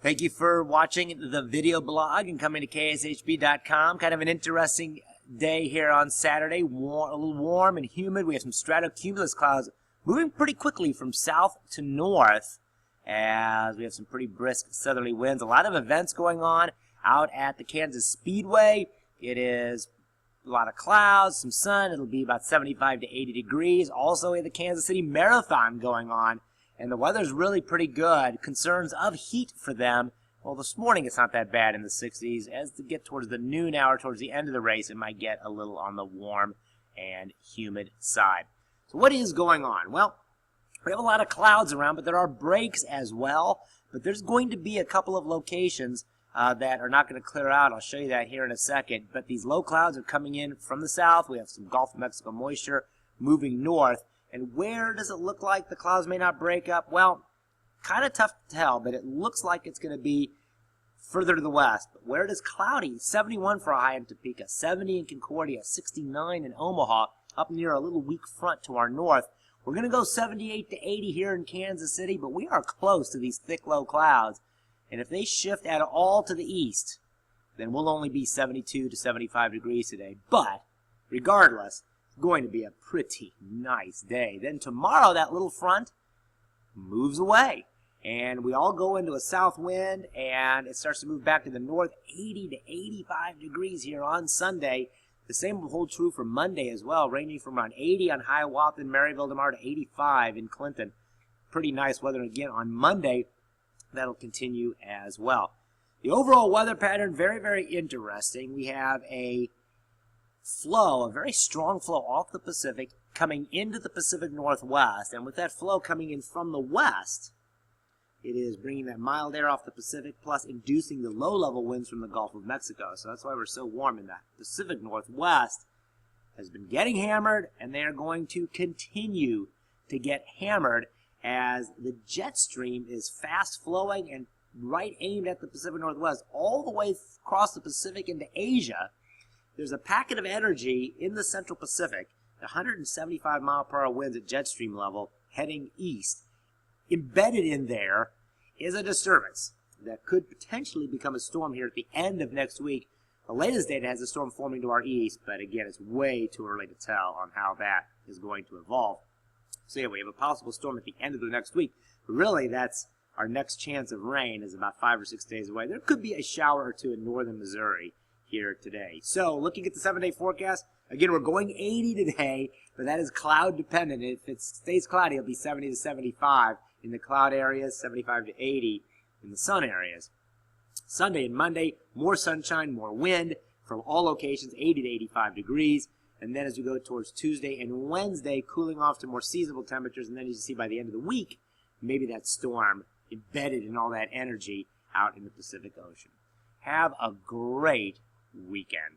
Thank you for watching the video blog and coming to kshb.com. Kind of an interesting day here on Saturday. A little warm and humid. We have some stratocumulus clouds moving pretty quickly from south to north as we have some pretty brisk southerly winds. A lot of events going on out at the Kansas Speedway. It is a lot of clouds, some sun. It'll be about 75 to 80 degrees. Also at the Kansas City Marathon going on. And the weather's really pretty good. Concerns of heat for them. Well, this morning it's not that bad in the 60s. As to get towards the noon hour, towards the end of the race, it might get a little on the warm and humid side. So what is going on? Well, we have a lot of clouds around, but there are breaks as well. But there's going to be a couple of locations that are not going to clear out. I'll show you that here in a second. But these low clouds are coming in from the south. We have some Gulf of Mexico moisture moving north. And where does it look like the clouds may not break up? Well, kind of tough to tell, but it looks like it's going to be further to the west. But where it is cloudy, 71 for a high in Topeka, 70 in Concordia, 69 in Omaha, up near a little weak front to our north. We're going to go 78 to 80 here in Kansas City, but we are close to these thick, low clouds. And if they shift at all to the east, then we'll only be 72 to 75 degrees today. But regardless, going to be a pretty nice day. Then tomorrow, that little front moves away, and we all go into a south wind, and it starts to move back to the north, 80 to 85 degrees here on Sunday. The same will hold true for Monday as well, ranging from around 80 on Hiawatha and Maryville tomorrow to 85 in Clinton. Pretty nice weather again on Monday. That'll continue as well. The overall weather pattern, very, very interesting. We have a flow, a very strong flow off the Pacific coming into the Pacific Northwest, and with that flow coming in from the west, it is bringing that mild air off the Pacific plus inducing the low-level winds from the Gulf of Mexico. So that's why we're so warm in that. Pacific Northwest has been getting hammered, and they are going to continue to get hammered as the jet stream is fast flowing and right aimed at the Pacific Northwest all the way across the Pacific into Asia. There's a packet of energy in the Central Pacific, 175 mile per hour winds at jet stream level heading east. Embedded in there is a disturbance that could potentially become a storm here at the end of next week. The latest data has a storm forming to our east, but again, it's way too early to tell on how that is going to evolve. So yeah, we have a possible storm at the end of the next week. But really, that's our next chance of rain is about 5 or 6 days away. There could be a shower or two in northern Missouri here today. So looking at the 7-day forecast, again, we're going 80 today, but that is cloud dependent. If it stays cloudy, it'll be 70 to 75 in the cloud areas, 75 to 80 in the sun areas. Sunday and Monday, more sunshine, more wind from all locations, 80 to 85 degrees. And then as we go towards Tuesday and Wednesday, cooling off to more seasonable temperatures. And then as you see by the end of the week, maybe that storm embedded in all that energy out in the Pacific Ocean. Have a great weekend.